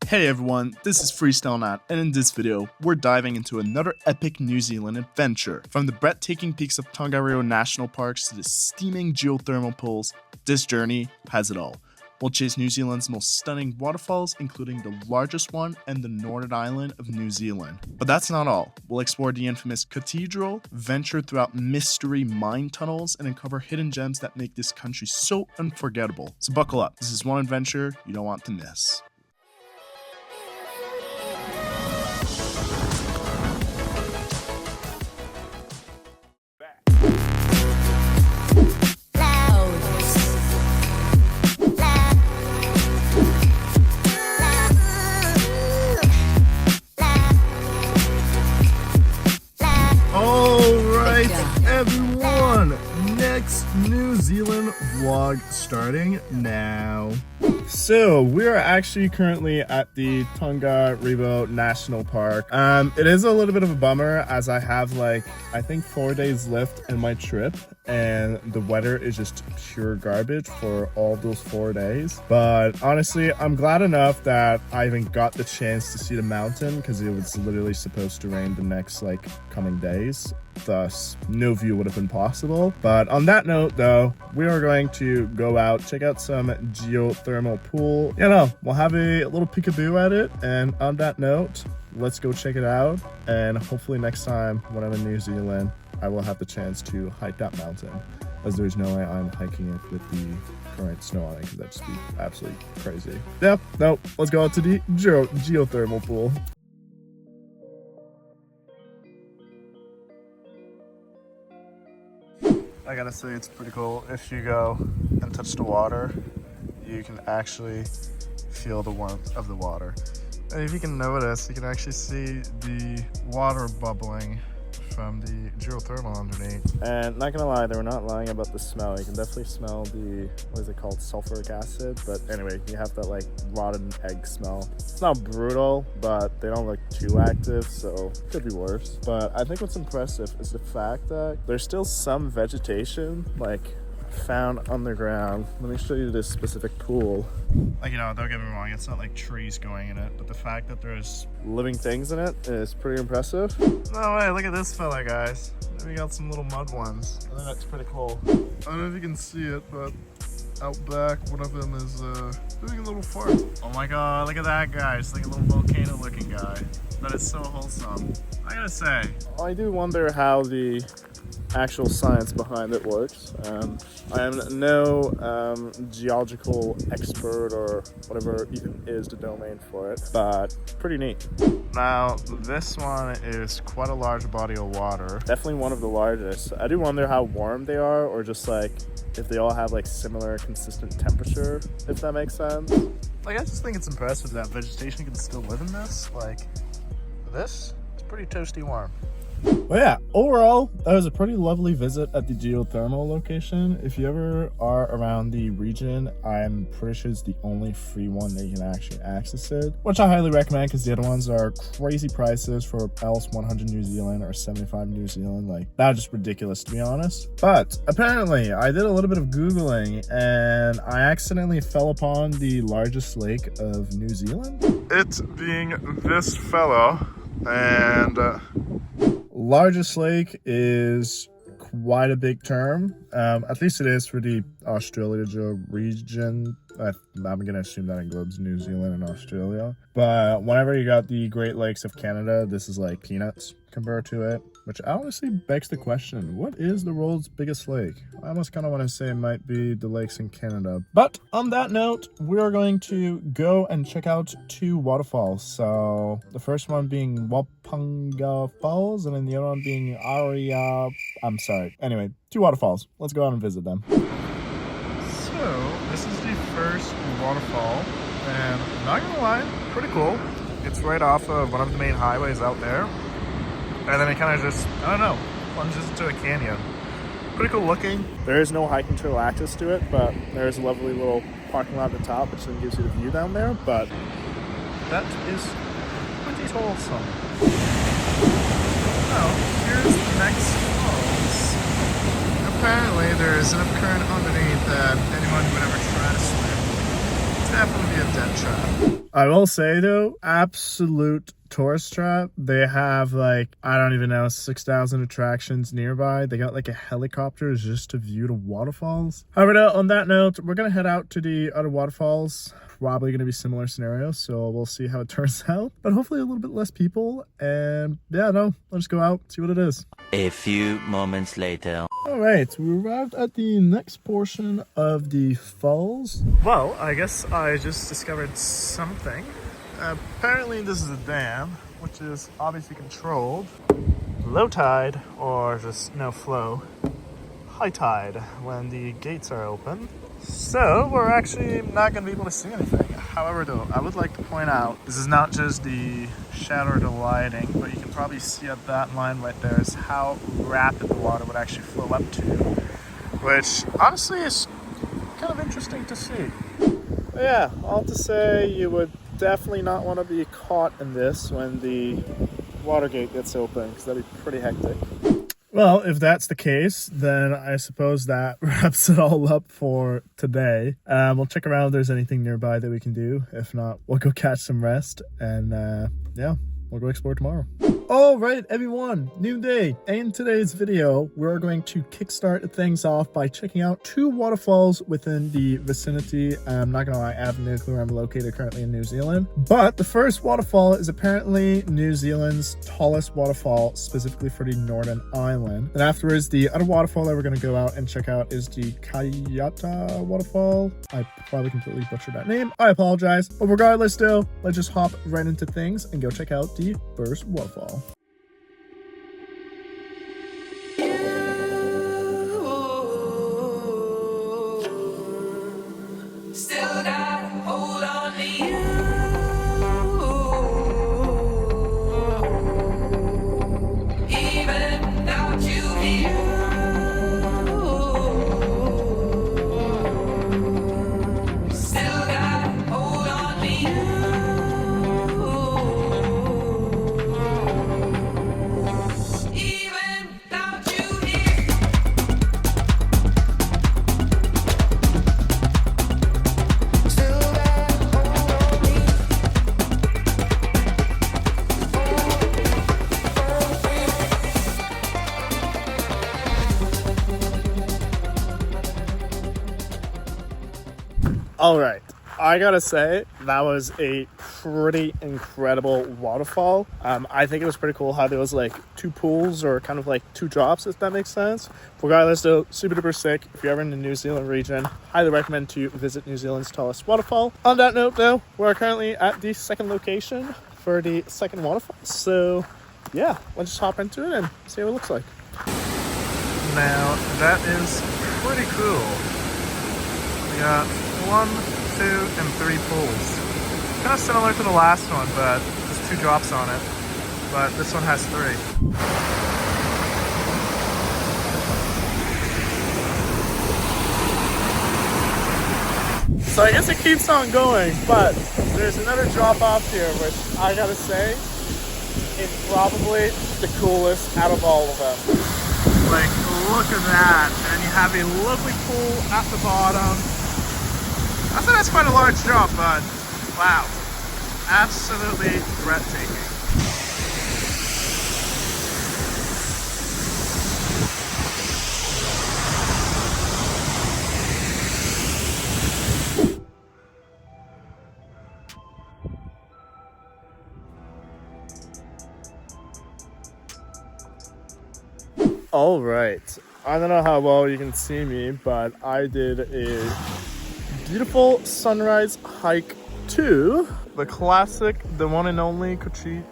Hey everyone, this is Freestyle Nath, and in this video, we're diving into another epic New Zealand adventure. From the breathtaking peaks of Tongariro National Parks to the steaming geothermal pools, this journey has it all. We'll chase New Zealand's most stunning waterfalls, including the largest one and the northern island of New Zealand. But that's not all. We'll explore the infamous Cathedral, venture throughout mystery mine tunnels, and uncover hidden gems that make this country so unforgettable. So buckle up, this is one adventure you don't want to miss. Everyone, next New Zealand vlog starting now. So we are actually currently at the Tongariro National Park. It is a little bit of a bummer as I have I think 4 days left in my trip and the weather is just pure garbage for all those 4 days. But honestly, I'm glad enough that I even got the chance to see the mountain because it was literally supposed to rain the next coming days. Thus, no view would have been possible. But on that note though, we are going to go out, check out some geothermal pool. We'll have a little peekaboo at it. And on that note, let's go check it out. And hopefully next time when I'm in New Zealand, I will have the chance to hike that mountain, as there's no way I'm hiking it with the current snow on it because that'd just be absolutely crazy. Yep, no, let's go out to the geothermal pool. I gotta say, it's pretty cool. If you go and touch the water, you can actually feel the warmth of the water. And if you can notice, you can actually see the water bubbling from the geothermal underneath. And not gonna lie, they were not lying about the smell. You can definitely smell the, what is it called, sulfuric acid. But anyway, you have that rotten egg smell. It's not brutal, but they don't look too active, so it could be worse. But I think what's impressive is the fact that there's still some vegetation found underground. Let me show you this specific pool. Don't get me wrong, it's not trees going in it, but the fact that there's living things in it is pretty impressive. No way, look at this fella, guys. We got some little mud ones. I think that's pretty cool. I don't know if you can see it, but out back, one of them is doing a little fart. Oh my god, look at that guy. It's like a little volcano looking guy. That is so wholesome. I gotta say, I do wonder how the actual science behind it works. I am no geological expert or whatever even is the domain for it, but pretty neat. Now, this one is quite a large body of water. Definitely one of the largest. I do wonder how warm they are, or just if they all have similar consistent temperature, if that makes sense. I just think it's impressive that vegetation can still live in this. This, it's pretty toasty warm. Well, yeah, overall, that was a pretty lovely visit at the geothermal location. If you ever are around the region, I'm pretty sure it's the only free one that you can actually access it, which I highly recommend because the other ones are crazy prices for else 100 New Zealand or 75 New Zealand. That's just ridiculous, to be honest. But apparently, I did a little bit of Googling and I accidentally fell upon the largest lake of New Zealand. It being this fellow, and largest lake is quite a big term. At least it is for the Australia region. I'm gonna assume that englobes New Zealand and Australia. But whenever you got the Great Lakes of Canada, this is peanuts compared to it. Which honestly begs the question, what is the world's biggest lake? I almost kind of want to say it might be the lakes in Canada. But on that note, we're going to go and check out 2 waterfalls. So the first one being Wairere Falls, and then the other one being Anyway, 2 waterfalls. Let's go out and visit them. So this is the first waterfall, and not gonna lie, pretty cool. It's right off of one of the main highways out there. And then it kind of just, I don't know, plunges into a canyon. Pretty cool looking. There is no hiking trail access to it, but there's a lovely little parking lot at the top, which then gives you the view down there. But that is pretty wholesome. Now, here's the next falls. Apparently, there is an current underneath that anyone who would ever try to swim, it's definitely a dead trap. I will say though, absolute tourist trap. They have like, I don't even know, 6,000 attractions nearby. They got like a helicopter just to view the waterfalls. However, on that note, we're gonna head out to the other waterfalls. Probably gonna be similar scenarios, so we'll see how it turns out, but hopefully a little bit less people. And yeah, no, let's go out, see what it is. A few moments later. All right, we arrived at the next portion of the falls. Well, I guess I just discovered something. Apparently this is a dam, which is obviously controlled. Low tide, or just no flow. High tide, when the gates are open. So we're actually not going to be able to see anything. However though, I would like to point out, this is not just the shadow or the lighting, but you can probably see at that line right there is how rapid the water would actually flow up to. Which honestly is kind of interesting to see. But yeah, all to say, you would definitely not want to be caught in this when the water gate gets open, because that'd be pretty hectic. Well, if that's the case, then I suppose that wraps it all up for today. We'll check around if there's anything nearby that we can do. If not, we'll go catch some rest, and yeah, we'll go explore tomorrow. All right, everyone, new day. In today's video, we're going to kickstart things off by checking out 2 waterfalls within the vicinity. I'm not gonna lie, I have no clue where I'm located currently in New Zealand, but the first waterfall is apparently New Zealand's tallest waterfall, specifically for the Northern Island. And afterwards, the other waterfall that we're gonna go out and check out is the Kaiate Waterfall. I probably completely butchered that name. I apologize. But regardless though, let's just hop right into things and go check out the first waterfall. All right, I gotta say, that was a pretty incredible waterfall. I think it was pretty cool how there was like 2 pools or kind of like 2 drops, if that makes sense. Regardless though, super duper sick. If you're ever in the New Zealand region, highly recommend to visit New Zealand's tallest waterfall. On that note though, we're currently at the second location for the second waterfall. So yeah, let's just hop into it and see what it looks like. Now, that is pretty cool. We got 1, 2, and 3 pools. Kind of similar to the last one, but there's 2 drops on it. But this one has 3. So I guess it keeps on going, but there's another drop off here, which I gotta say is probably the coolest out of all of them. Like, look at that. And you have a lovely pool at the bottom. I thought that's quite a large drop, but wow, absolutely breathtaking. All right, I don't know how well you can see me, but I did a beautiful sunrise hike to the classic, the one and only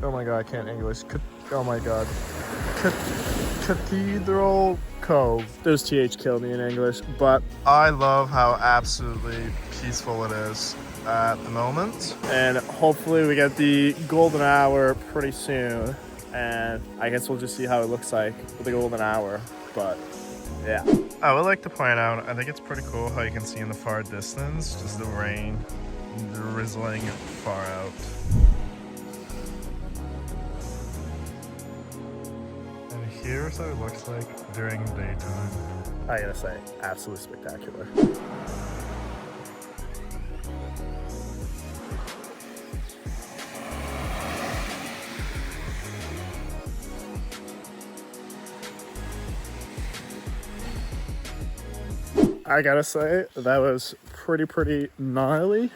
oh my god, I can't English. Oh my god. Cathedral Cove. Those TH killed me in English, but I love how absolutely peaceful it is at the moment. And hopefully we get the golden hour pretty soon. And I guess we'll just see how it looks like with the golden hour, but yeah. I would like to point out, I think it's pretty cool how you can see in the far distance, just the rain drizzling far out. And here's what it looks like during daytime. I gotta say, absolutely spectacular. I gotta say, that was pretty gnarly.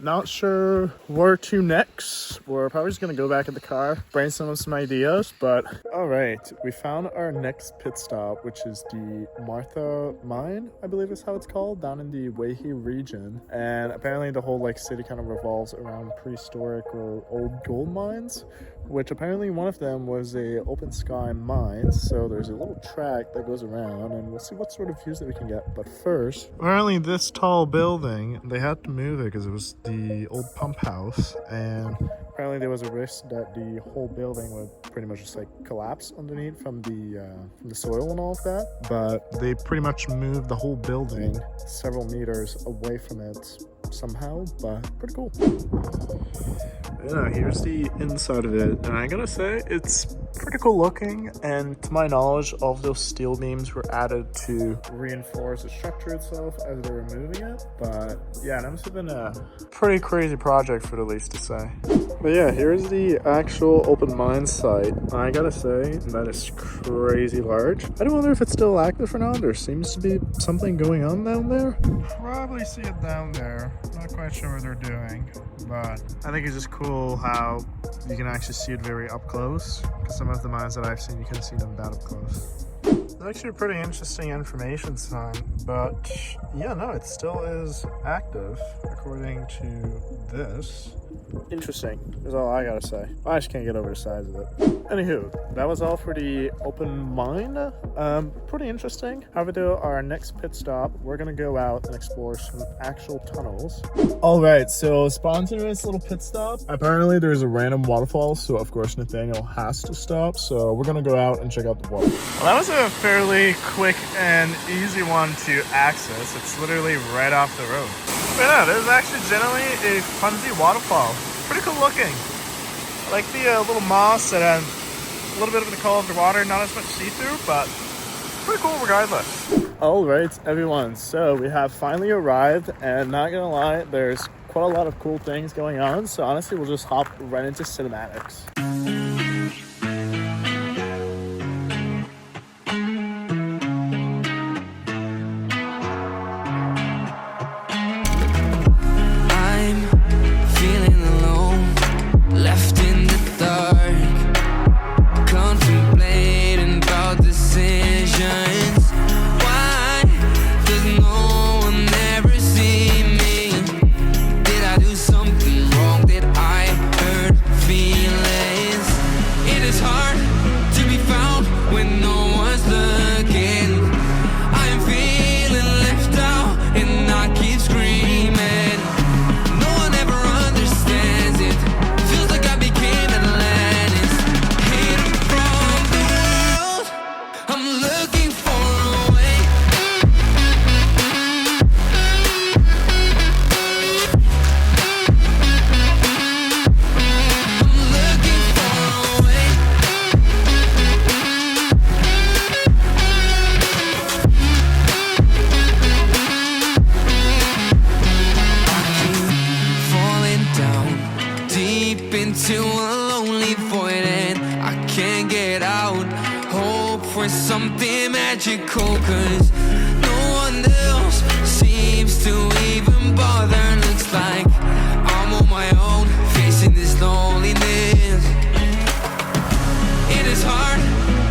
Not sure where to next. We're probably just gonna go back in the car, brainstorm some ideas, but all right, we found our next pit stop, which is the Martha Mine, I believe is how it's called, down in the Waihi region. And apparently the whole like city kind of revolves around prehistoric or old gold mines, which apparently one of them was a open sky mine. So there's a little track that goes around, and we'll see what sort of views that we can get. But first, apparently this tall building, they had to move it because it was the old pump house, and apparently there was a risk that the whole building would pretty much just like collapse underneath from the soil and all of that. But they pretty much moved the whole building several meters away from it somehow, but pretty cool. Yeah, here's the inside of it, and I gotta say, it's pretty cool looking, and to my knowledge, all of those steel beams were added to reinforce the structure itself as they were moving it. But yeah, that must have been a pretty crazy project for the least to say. But yeah, here's the actual open mine site. I gotta say, that is crazy large. I don't wonder if it's still active or not. There seems to be something going on down there. Probably see it down there. Not quite sure what they're doing, but I think it's just cool how you can actually see it very up close, because some of the mines that I've seen, you can see them that up close. It's actually a pretty interesting information sign, but yeah, no, it still is active according to this. Interesting is all I gotta say. I just can't get over the size of it. Anywho, that was all for the open mine. Pretty interesting. However, though, our next pit stop, we're gonna go out and explore some actual tunnels. All right, so spontaneous little pit stop. Apparently there's a random waterfall, so of course Nathaniel has to stop. So we're gonna go out and check out the waterfall. Well, that was a fairly quick and easy one to access. It's literally right off the road. But yeah, there's actually generally a clumsy waterfall. Pretty cool looking. I like the little moss and a little bit of the color of the water, not as much see-through, but pretty cool regardless. All right, everyone, so we have finally arrived, and not gonna lie, there's quite a lot of cool things going on, so honestly, we'll just hop right into cinematics. Something magical, 'cause no one else seems to even bother. Looks like I'm on my own, facing this loneliness. It is hard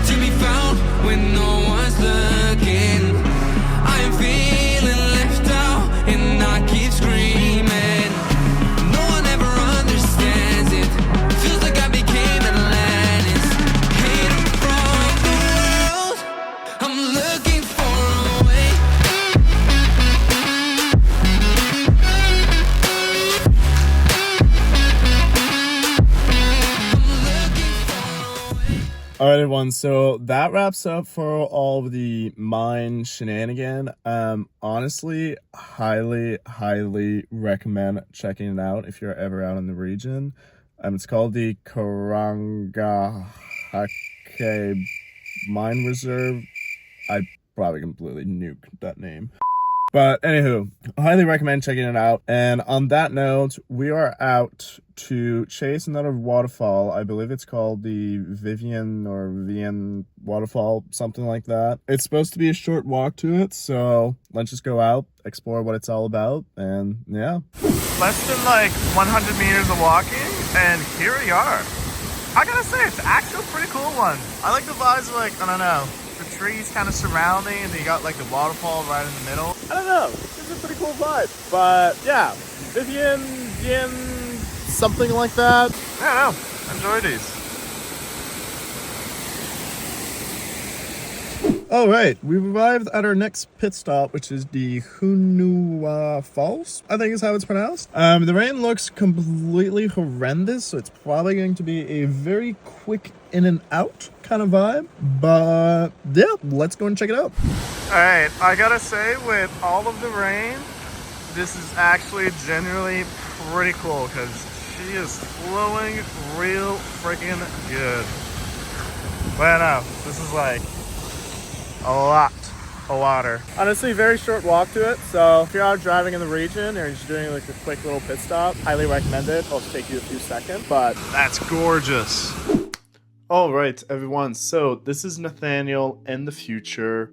to be found when no one's looking. I am feeling left out and I keep screaming. No one ever understands it. Feels like I became Atlantis. Hidden from the world, I'm looking for a way. All right, everyone, so that wraps up for all of the mine shenanigan. Honestly, highly recommend checking it out if you're ever out in the region. It's called the Karangahake Mine Reserve. I probably completely nuked that name. But anywho, I highly recommend checking it out. And on that note, we are out to chase another waterfall. I believe it's called the Vivian Waterfall, something like that. It's supposed to be a short walk to it, so let's just go out, explore what it's all about, and yeah. Less than like 100 meters of walking, and here we are. I gotta say, it's actually a pretty cool one. I like the vibes of, like, I don't know, the trees kind of surrounding, and then you got like the waterfall right in the middle. I don't know, it's a pretty cool vibe. But yeah, Vivian, something like that. I don't know, enjoy these. All right, we've arrived at our next pit stop, which is the Owharoa Falls, I think is how it's pronounced. The rain looks completely horrendous, so it's probably going to be a very quick in and out kind of vibe. But yeah, let's go and check it out. All right, I gotta say, with all of the rain, this is actually genuinely pretty cool because she is flowing real freaking good. But no, this is like a lot of water. Honestly, very short walk to it, so if you're out driving in the region or you're just doing like a quick little pit stop, highly recommend it. It'll take you a few seconds, but that's gorgeous. All right, everyone, so this is Nathaniel in the future.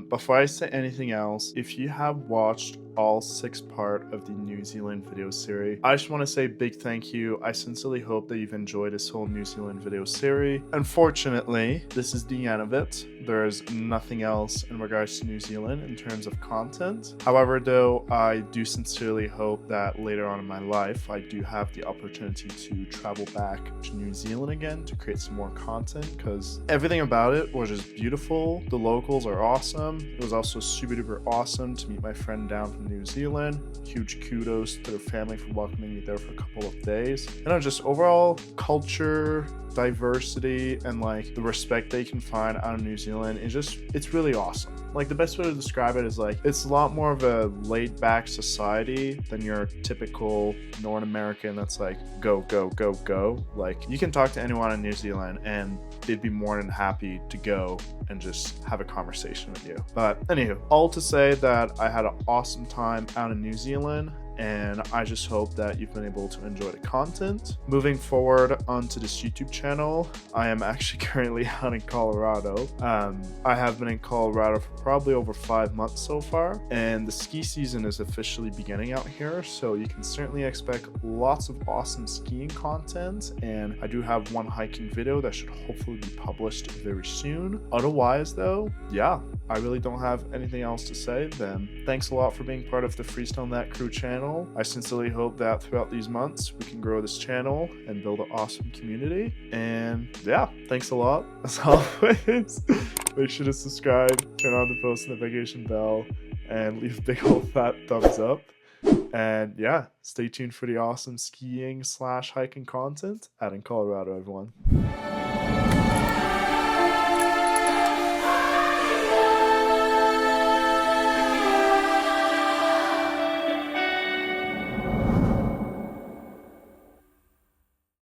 Before I say anything else, if you have watched all 6 parts of the New Zealand video series, I just want to say big thank you. I sincerely hope that you've enjoyed this whole New Zealand video series. Unfortunately, this is the end of it. There's nothing else in regards to New Zealand in terms of content. However, though, I do sincerely hope that later on in my life, I do have the opportunity to travel back to New Zealand again to create some more content, because everything about it was just beautiful. The locals are awesome. It was also super duper awesome to meet my friend down from New Zealand. Huge kudos to their family for welcoming me there for a couple of days. Just overall culture, diversity, and like the respect they can find out of New Zealand is just, it's really awesome. Like, the best way to describe it is like, it's a lot more of a laid back society than your typical North American that's like go go go go. Like, you can talk to anyone in New Zealand and they'd be more than happy to go and just have a conversation with you. But anywho, all to say that I had an awesome time out in New Zealand, and I just hope that you've been able to enjoy the content. Moving forward onto this YouTube channel, I am actually currently out in Colorado. I have been in Colorado for probably over 5 months so far, and the ski season is officially beginning out here, so you can certainly expect lots of awesome skiing content, and I do have one hiking video that should hopefully be published very soon. Otherwise though, yeah, I really don't have anything else to say. Then thanks a lot for being part of the Freestyle Net crew channel. I sincerely hope that throughout these months we can grow this channel and build an awesome community. And yeah, thanks a lot as always. Make sure to subscribe, turn on the post notification bell, and leave a big old fat thumbs up. And yeah, stay tuned for the awesome skiing / hiking content out in Colorado, everyone.